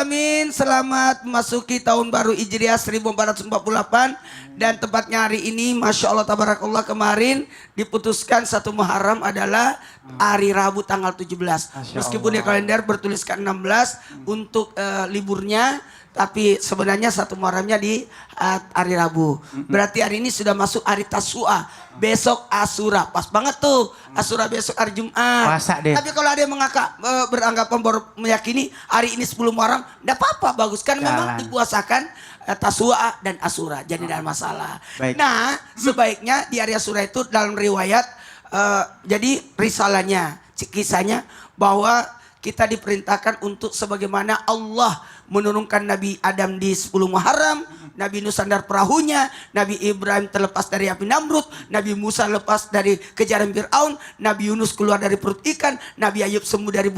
alamin. Selamat memasuki tahun baru Hijriah 1448 dan tepatnya hari ini Masya Allah Tabarakallah kemarin diputuskan 1 Muharram adalah hari Rabu tanggal 17. Meskipun di kalender bertuliskan 16 untuk liburnya, tapi sebenarnya 1 Muharramnya di hari Rabu. Berarti hari ini sudah masuk hari Tasu'a. Besok Asyura. Pas banget tuh. Asyura besok hari Jumat. Puasa deh. Tapi kalau ada yang beranggapan baru meyakini hari ini 10 Muharram, enggak apa-apa, bagus kan memang dipuasakan Tasu'a dan Asyura. Jadi tidak ada masalah. Baik. Nah, sebaiknya di hari Asyura itu dalam riwayat jadi risalahnya, kisahnya bahwa kita diperintahkan untuk sebagaimana Allah menurunkan Nabi Adam di 10 Muharram, Nabi Nuh sandar perahunya, Nabi Ibrahim terlepas dari api Namrud, Nabi Musa lepas dari kejaran Fir'aun, Nabi Yunus keluar dari perut ikan, Nabi Ayub sembuh dari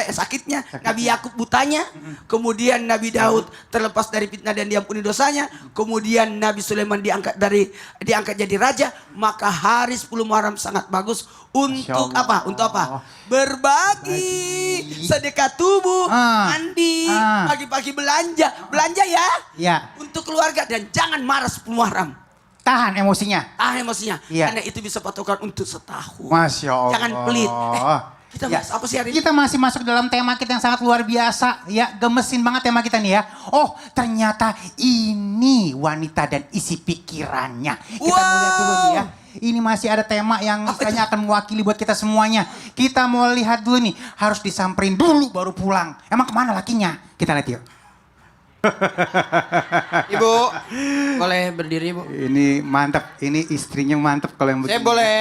sakitnya, Nabi Yakub butanya, kemudian Nabi Daud terlepas dari fitnah dan diampuni dosanya, kemudian Nabi Sulaiman diangkat jadi raja. Maka hari 10 Muharram sangat bagus untuk apa? Untuk apa? Berbagi, sedekah tubuh, mandi, pagi-pagi belanja ya. Ya. Untuk keluarga dan jangan marah 10 Muharram. Tahan emosinya. Ya. Karena itu bisa patokan untuk setahun. Masya Allah. Jangan pelit. Kita bahas apa sih hari ini? Kita masih masuk dalam tema kita yang sangat luar biasa. Ya, gemesin banget tema kita nih ya. Oh, ternyata ini wanita dan isi pikirannya. Kita mau lihat dulu nih ya. Ini masih ada tema yang istilahnya akan mewakili buat kita semuanya. Kita mau lihat dulu nih. Harus disamperin dulu baru pulang. Emang kemana lakinya? Kita lihat yuk. Ibu, boleh berdiri, Bu? Ini mantap. Ini istrinya mantap kalau yang begini. Saya boleh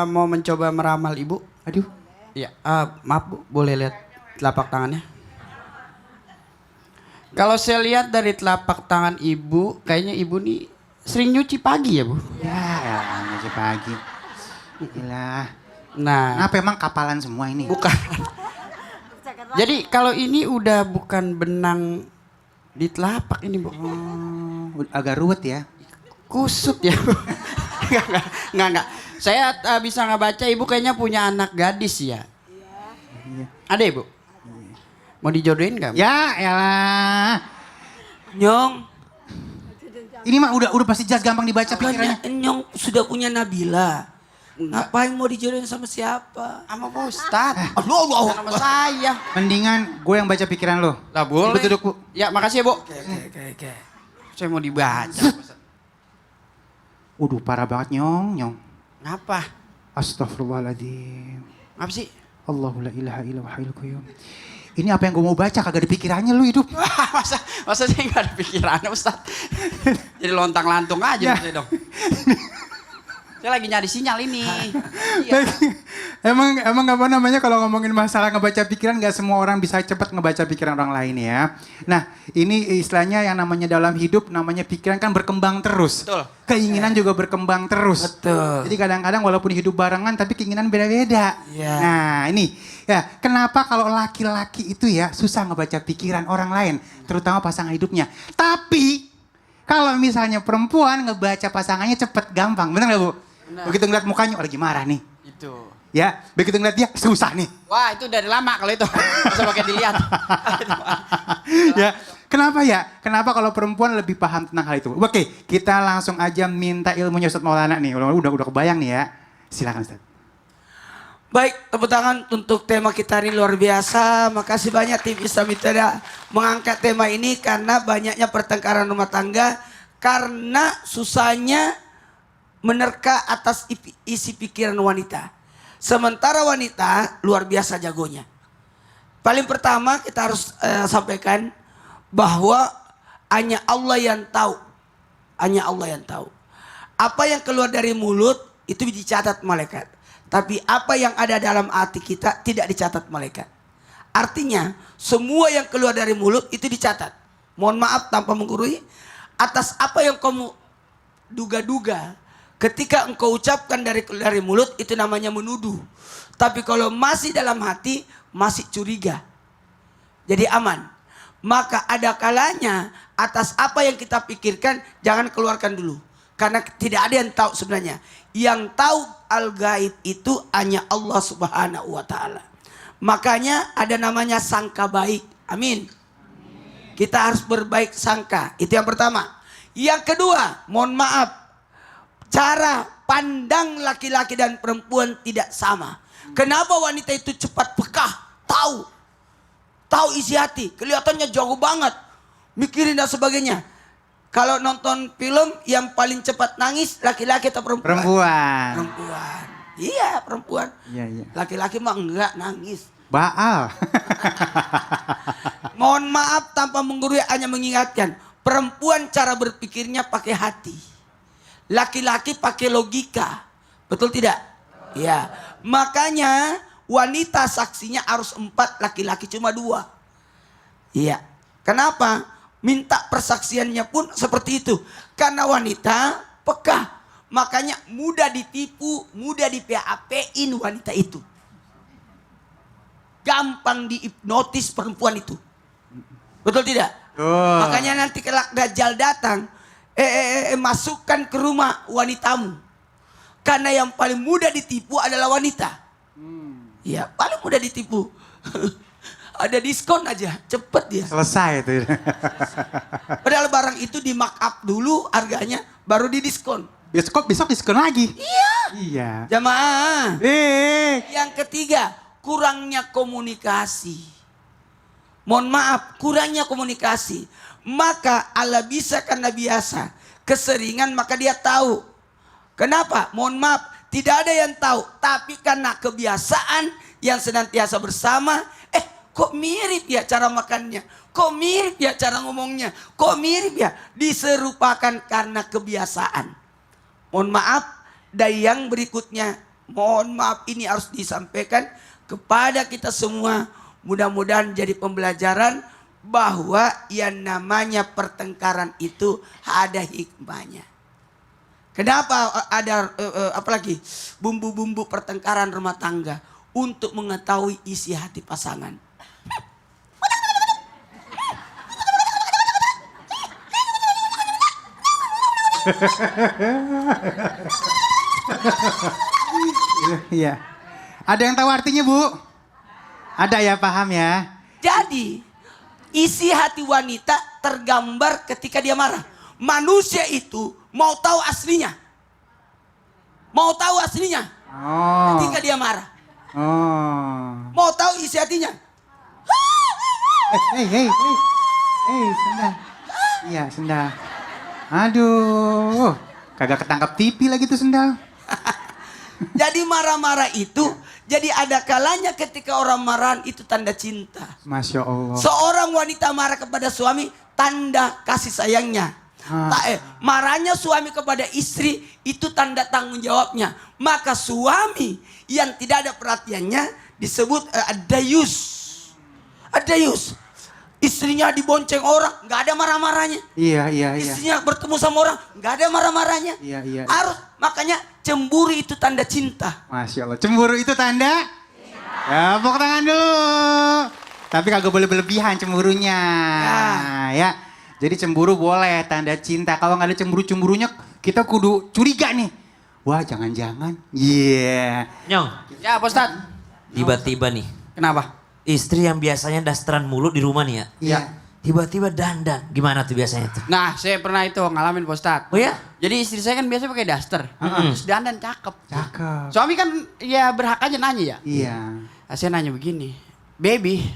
mau mencoba meramal Ibu? Aduh. Iya, maaf Bu, boleh lihat telapak tangannya? Kalau saya lihat dari telapak tangan Ibu, kayaknya Ibu nih sering nyuci pagi ya Bu? Ya, nyuci pagi. Gila. Nah. Kenapa emang kapalan semua ini? Bukan. Jadi kalau ini udah bukan benang di telapak ini Bu. Agak ruwet ya. Kusut ya Bu. Enggak. Saya bisa ngebaca Ibu kayaknya punya anak gadis ya. Iya. Ada Ibu? Mau dijodohin nggak? Ya, elah. Nyong. Ini mah udah pasti jelas gampang dibaca pikirannya. Nyong sudah punya Nabila. Ngapain mau dijodohin sama siapa? Sama Pak Ustadz. Allah. Sama saya. Mendingan gue yang baca pikiran lo. Lah boleh. Ibu duduk, Bu. Ya makasih ya Bu. Oke. Saya mau dibaca. Waduh, parah banget nyong. Ngapa? Astagfirullahaladzim. Ngapa sih? Allahu la ilaha illa wahil qayyum. Ini apa yang gue mau baca kagak ada pikirannya lu hidup. masa saya nggak ada pikirannya Ustadz. Jadi lontang-lantung aja ya. Dong. Saya lagi nyari sinyal ini. Iya. Emang apa namanya kalau ngomongin masalah ngebaca pikiran gak semua orang bisa cepat ngebaca pikiran orang lain ya. Nah ini istilahnya yang namanya dalam hidup namanya pikiran kan berkembang terus. Betul. Keinginan juga berkembang terus. Betul. Jadi kadang-kadang walaupun hidup barengan tapi keinginan beda-beda. Yeah. Nah ini ya kenapa kalau laki-laki itu ya susah ngebaca pikiran orang lain. Terutama pasangan hidupnya. Tapi kalau misalnya perempuan ngebaca pasangannya cepet gampang. Bener gak Bu? Benar. Begitu ngeliat mukanya, lagi marah nih. Itu. Ya, begitu ngeliat dia, susah nih. Wah, itu dari lama kalau itu. Bisa pakai dilihat. Ya, kenapa ya? Kenapa kalau perempuan lebih paham tentang hal itu? Oke, kita langsung aja minta ilmunya Ustadz Maulana nih. Udah kebayang nih ya. Silakan Ustadz. Baik, tepuk tangan untuk tema kita ini luar biasa. Makasih banyak tim Islam Ibadah mengangkat tema ini karena banyaknya pertengkaran rumah tangga karena susahnya menerka atas isi pikiran wanita. Sementara wanita luar biasa jagonya. Paling pertama kita harus sampaikan bahwa hanya Allah yang tahu. Hanya Allah yang tahu. Apa yang keluar dari mulut itu dicatat malaikat. Tapi apa yang ada dalam hati kita tidak dicatat malaikat. Artinya semua yang keluar dari mulut itu dicatat. Mohon maaf tanpa menggurui. Atas apa yang kamu duga-duga. Ketika engkau ucapkan dari mulut itu namanya menuduh. Tapi kalau masih dalam hati masih curiga. Jadi aman. Maka ada kalanya atas apa yang kita pikirkan jangan keluarkan dulu. Karena tidak ada yang tahu sebenarnya. Yang tahu al-gaib itu hanya Allah Subhanahu wa taala. Makanya ada namanya sangka baik. Amin. Kita harus berbaik sangka. Itu yang pertama. Yang kedua, mohon maaf. Cara pandang laki-laki dan perempuan tidak sama. Kenapa wanita itu cepat peka? Tahu isi hati. Kelihatannya jago banget. Mikirin dan sebagainya. Kalau nonton film yang paling cepat nangis laki-laki atau perempuan? Perempuan. Iya, perempuan. Iya. Laki-laki mah enggak nangis. Baal. Mohon maaf tanpa menggurui, hanya mengingatkan. Perempuan cara berpikirnya pakai hati. Laki-laki pakai logika. Betul tidak? Iya. Makanya wanita saksinya harus 4, laki-laki cuma 2. Iya. Kenapa? Minta persaksiannya pun seperti itu. Karena wanita peka. Makanya mudah ditipu, mudah di-PHP-in wanita itu. Gampang dihipnotis perempuan itu. Betul tidak? Oh. Makanya nanti kelak Dajjal datang, masukkan ke rumah wanitamu. Karena yang paling mudah ditipu adalah wanita. Iya, paling mudah ditipu. Ada diskon aja, cepet dia. Selesai itu. Padahal barang itu di mark up dulu harganya, baru didiskon. Besok diskon lagi. Iya. Jamaah. Yang ketiga, kurangnya komunikasi. Mohon maaf, kurangnya komunikasi. Maka Allah bisa karena biasa. Keseringan maka dia tahu. Kenapa? Mohon maaf, tidak ada yang tahu. Tapi karena kebiasaan yang senantiasa bersama, kok mirip ya cara makannya? Kok mirip ya cara ngomongnya? Kok mirip ya? Diserupakan karena kebiasaan. Mohon maaf, dan yang berikutnya, mohon maaf ini harus disampaikan kepada kita semua. Mudah-mudahan jadi pembelajaran bahwa yang namanya pertengkaran itu ada hikmahnya. Kenapa ada apalagi bumbu-bumbu pertengkaran rumah tangga? Untuk mengetahui isi hati pasangan. Iya. Ada yang tahu artinya, Bu? Ada ya, paham ya? Jadi, isi hati wanita tergambar ketika dia marah. Manusia itu mau tahu aslinya. Mau tahu aslinya Oh. ketika dia marah. Oh. Mau tahu isi hatinya. Hei, sendal. Iya, sendal. Aduh, kagak ketangkap TV lagi tuh sendal. Jadi marah-marah itu, jadi ada kalanya ketika orang marah itu tanda cinta. Masya Allah. Seorang wanita marah kepada suami, tanda kasih sayangnya. Marahnya suami kepada istri, itu tanda tanggung jawabnya. Maka suami yang tidak ada perhatiannya disebut adayus. Adayus. Istrinya dibonceng orang, nggak ada marah-marahnya. Iya. Istrinya bertemu sama orang, nggak ada marah-marahnya. Iya. Harus, makanya cemburu itu tanda cinta. Masya Allah. Cemburu itu tanda? Ya, tepuk tangan dulu. Tapi kagak boleh berlebihan cemburunya. Ya. Jadi cemburu boleh, tanda cinta. Kalau nggak ada cemburu-cemburunya, kita kudu curiga nih. Wah, jangan-jangan. Iya. Nyong, Ya, Pak Ustadz. tiba-tiba nih, Kenapa? istri yang biasanya dasteran mulu di rumah nih ya. Iya. Tiba-tiba dandan. Gimana tuh biasanya tuh? Nah, saya pernah itu ngalamin Pak Ustadz. Oh ya? Jadi istri saya kan biasa pakai daster. Terus dandan cakep. Cakep. Suami kan ya berhak aja nanya ya. Iya. Nah, saya nanya begini. Baby.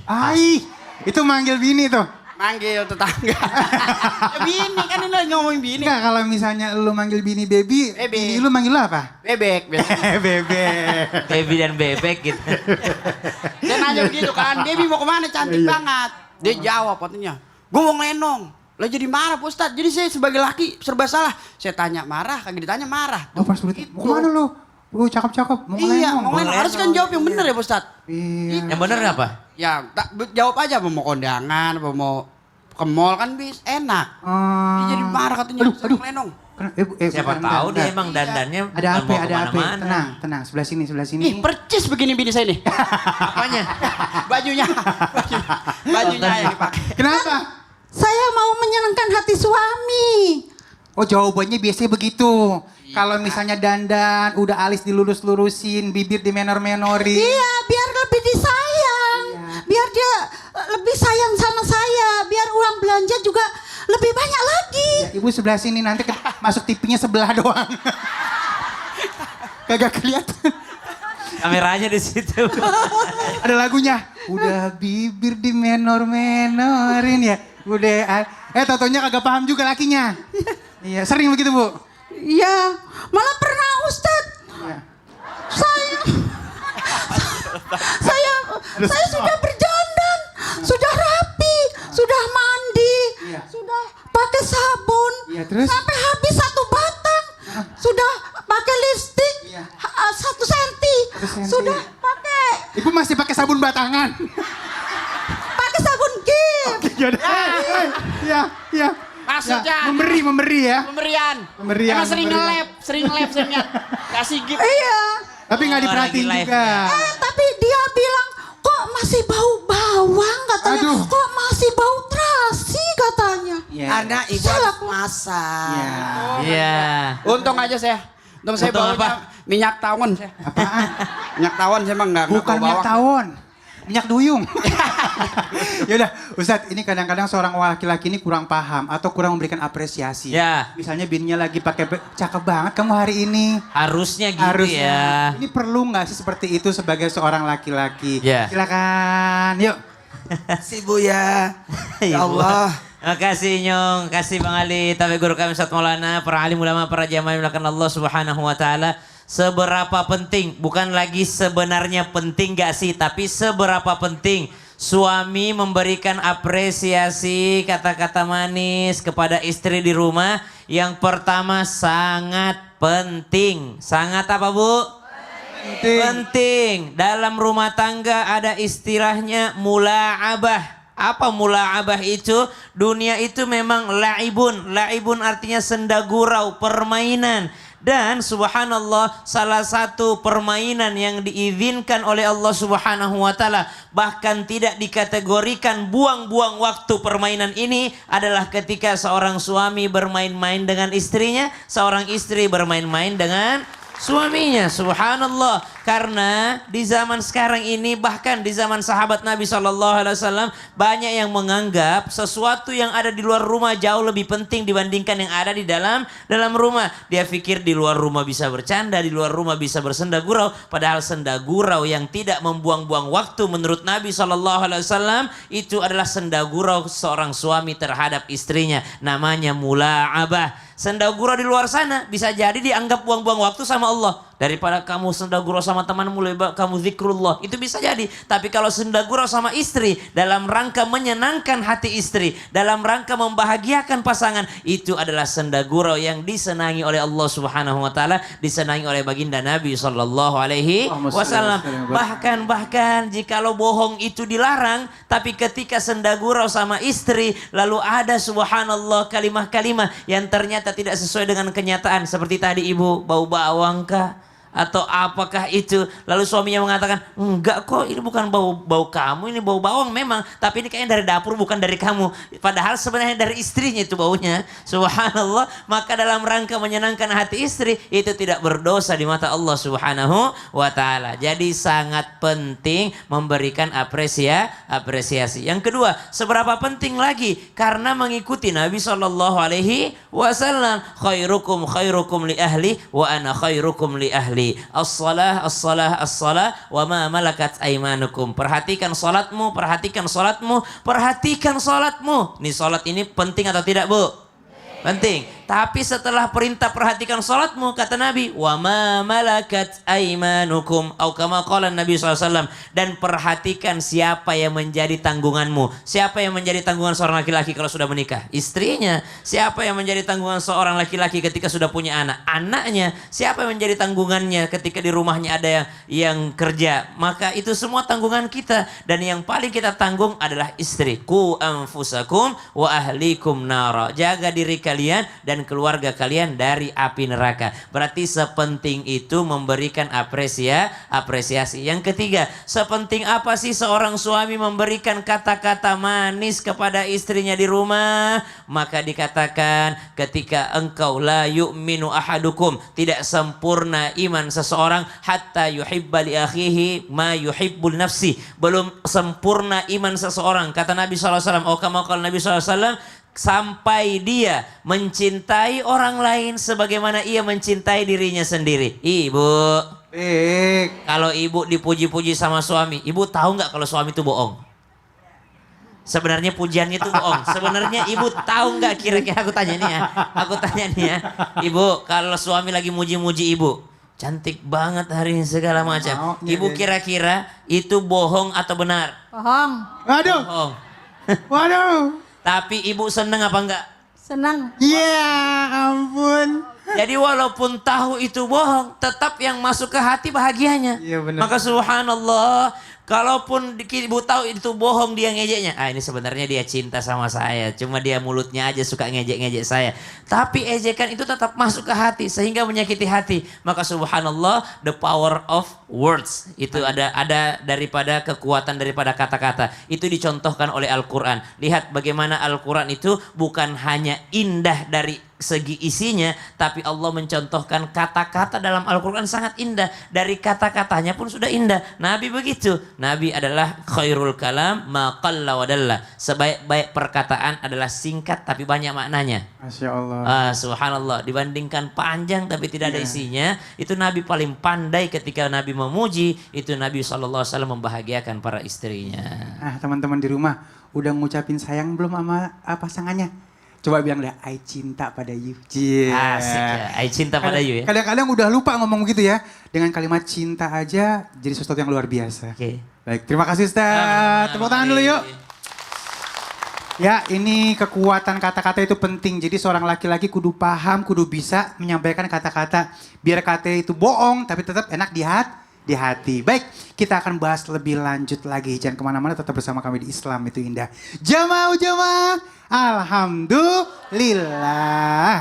Itu manggil bini tuh. Manggil tetangga. Ya bini kan ini lagi ngomongin bini. Enggak, kalau misalnya lu manggil bini baby, Baby. bini lu manggil lu apa? Bebek. biasanya. Bebek. Baby dan bebek gitu. Dia nanya begitu kan. Baby mau kemana cantik banget. Dia jawab katanya. Gue mau ngelenong. Lah jadi marah Pak Ustadz. Jadi saya sebagai laki serba salah. Saya tanya marah, kagak ditanya marah. Oh pas berarti, mau kemana lu? Lu cakep-cakep, mau Iya, ngelenong. mau ngelenong. Harus kan jawab yang bener ya Pak Ustadz. Iya. Yang bener apa? Ya, jawab aja apa mau kondangan, apa mau ke mall kan bis enak. Dia jadi marah katanya. Aduh. Ngelenong. Siapa bentar, tahu dia bentar. emang dandannya Ada bukan apa? mau Ada apa? kemana-mana. Tenang. Sebelah sini. Ih, percis begini bini saya nih. Apanya? Bajunya. Bajunya yang dipakai. Kenapa? Saya mau menyenangkan hati suami. Oh jawabannya biasanya begitu. Kalau misalnya dandan, udah alis dilurus-lurusin, bibir dimenor-menorin. Iya, biar lebih disayang. Iya. Biar dia lebih sayang sama saya, biar uang belanja juga lebih banyak lagi. Ya, ibu sebelah sini nanti masuk TV-nya sebelah doang. Kagak kelihatan. Kameranya di situ. Ada lagunya. Udah bibir di menor-menorin ya. Udah. Totonya kagak paham juga lakinya. Iya, sering begitu, Bu? Iya, malah pernah Ustadz. Iya. Saya sudah berjandan, sudah rapi, sudah mandi, Iya. sudah pakai sabun, Iya, terus? sampai habis 1 batang, sudah pakai lipstik Iya. 1 senti, 1 senti. sudah pakai Ibu masih pakai sabun batangan. sabun gift. Iya. Maksudnya? Ya, memberi ya. Pemberian. Pemberian, Emang sering pemberian. nge-lab, sering kasih gift. Iya, Tapi nggak Oh, diperhatiin lagi live juga. tapi dia bilang kok masih bau bawang katanya, Aduh. kok masih bau terasi katanya. Iya. Karena ibu harus masak. Iya. Iya. Untung aja saya. Untung saya Untung baunya apa? minyak tawon saya. Apaan? Minyak tawon saya emang nggak Bukan bau minyak bawang. tawon. Minyak duyung. Yaudah, Ustadz, ini kadang-kadang seorang laki-laki ini kurang paham atau kurang memberikan apresiasi. Ya. Misalnya bininya lagi pakai cakep banget kamu hari ini. Harusnya gitu Harusnya. ya. Ini perlu nggak sih seperti itu sebagai seorang laki-laki? Ya. Silakan, yuk. Si Bu ya. Ya Allah. Makasih Nyong, kasih Bang Ali, tapi guru kami Ustaz Maulana, para alim ulama, para jamaah yang melakukan Allah Subhanahu wa taala. Seberapa penting, bukan lagi sebenarnya penting gak sih, tapi seberapa penting suami memberikan apresiasi kata-kata manis kepada istri di rumah. Yang pertama sangat penting. Sangat apa, Bu? Penting. Dalam rumah tangga ada istilahnya mula'abah. Apa mula'abah itu? Dunia itu memang la'ibun. La'ibun artinya senda gurau, permainan. Dan subhanallah, salah satu permainan yang diizinkan oleh Allah Subhanahu wa taala, bahkan tidak dikategorikan buang-buang waktu permainan ini, adalah ketika seorang suami bermain-main dengan istrinya, seorang istri bermain-main dengan suaminya. Subhanallah. Karena di zaman sekarang ini, bahkan di zaman sahabat Nabi SAW, banyak yang menganggap sesuatu yang ada di luar rumah jauh lebih penting dibandingkan yang ada di dalam rumah. Dia pikir di luar rumah bisa bercanda, di luar rumah bisa bersenda gurau. Padahal senda gurau yang tidak membuang-buang waktu menurut Nabi SAW itu adalah senda gurau seorang suami terhadap istrinya. Namanya mula'abah. Senda gurau di luar sana bisa jadi dianggap buang-buang waktu sama Allah. Daripada kamu senda gurau sama temanmu, lebih baik kamu zikrullah. Itu bisa jadi. Tapi kalau senda gurau sama istri dalam rangka menyenangkan hati istri, dalam rangka membahagiakan pasangan, itu adalah senda gurau yang disenangi oleh Allah Subhanahu wa taala, disenangi oleh baginda Nabi sallallahu alaihi wasallam. Bahkan jikalau bohong itu dilarang, tapi ketika senda gurau sama istri lalu ada subhanallah kalimah-kalimah yang ternyata tidak sesuai dengan kenyataan, seperti tadi ibu, bau bawang kah? Atau apakah itu? Lalu suaminya mengatakan, enggak kok, ini bukan bau kamu, ini bau bawang memang, tapi ini kayaknya dari dapur, bukan dari kamu. Padahal sebenarnya dari istrinya itu baunya. Subhanallah. Maka dalam rangka menyenangkan hati istri, itu tidak berdosa di mata Allah Subhanahu wa taala. Jadi sangat penting memberikan apresiasi. Yang kedua, seberapa penting lagi? Karena mengikuti Nabi SAW. Khairukum li ahli wa ana khairukum li ahli. As-salah wa ma malakat aimanukum. Perhatikan salatmu. Nih salat ini penting atau tidak, Bu? Penting. Tapi setelah perintah perhatikan salatmu, kata Nabi, wa ma malakat aimanukum, atau kama qala Nabi SAW, dan perhatikan siapa yang menjadi tanggunganmu. Siapa yang menjadi tanggungan seorang laki-laki kalau sudah menikah? Istrinya. Siapa yang menjadi tanggungan seorang laki-laki ketika sudah punya anak? Anaknya. Siapa yang menjadi tanggungannya ketika di rumahnya ada yang kerja? Maka itu semua tanggungan kita, dan yang paling kita tanggung adalah istri. Qu anfusakum wa ahlikum nara. Jaga diri kalian dan dan keluarga kalian dari api neraka. Berarti sepenting itu memberikan apresiasi. Yang ketiga, sepenting apa sih seorang suami memberikan kata-kata manis kepada istrinya di rumah? Maka dikatakan ketika engkau la yu'minu ahadukum, tidak sempurna iman seseorang hatta yuhibba li akhihi ma yuhibbul nafsi. Belum sempurna iman seseorang, kata Nabi SAW, kama qala Nabi SAW, sampai dia mencintai orang lain sebagaimana ia mencintai dirinya sendiri. Ibu, kalau ibu dipuji-puji sama suami, ibu tahu nggak kalau suami itu bohong? Sebenarnya pujiannya itu bohong. Sebenarnya ibu tahu nggak, kira-kira aku tanya nih ya, ibu, kalau suami lagi muji-muji ibu, cantik banget hari ini segala macam, ibu kira-kira itu bohong atau benar? Bohong. Bohong. Waduh. Tapi ibu seneng apa enggak? Senang. Ya ampun. Jadi walaupun tahu itu bohong, tetap yang masuk ke hati bahagianya. Iya, benar. Maka subhanallah, kalaupun ibu tahu itu bohong, dia ngejeknya. Ini sebenarnya dia cinta sama saya, cuma dia mulutnya aja suka ngejek-ngejek saya. Tapi ejekan itu tetap masuk ke hati sehingga menyakiti hati. Maka subhanallah, the power of words. Itu ada daripada kekuatan daripada kata-kata. Itu dicontohkan oleh Al-Quran. Lihat bagaimana Al-Quran itu bukan hanya indah dari segi isinya, tapi Allah mencontohkan kata-kata dalam Al-Quran sangat indah. Dari kata-katanya pun sudah indah. Nabi begitu. Nabi adalah khairul kalam ma qalla wa dalla. Sebaik-baik perkataan adalah singkat tapi banyak maknanya. Masya Allah. Subhanallah, dibandingkan panjang tapi tidak ada isinya, itu Nabi paling pandai ketika Nabi memuji, itu Nabi SAW membahagiakan para istrinya. Teman-teman di rumah, udah ngucapin sayang belum sama pasangannya? Coba bilang deh, I cinta pada you. Asik ya, I cinta pada you ya. Kadang-kadang udah lupa ngomong gitu ya. Dengan kalimat cinta aja jadi sesuatu yang luar biasa. Oke. Baik, terima kasih Ustaz. Tepuk tangan dulu yuk. Ya, ini kekuatan kata-kata itu penting. Jadi seorang laki-laki kudu paham, kudu bisa menyampaikan kata-kata. Biar kata itu bohong, tapi tetap enak di hati. Baik, kita akan bahas lebih lanjut lagi. Jangan kemana-mana, tetap bersama kami di Islam Itu Indah. Jamaah, alhamdulillah.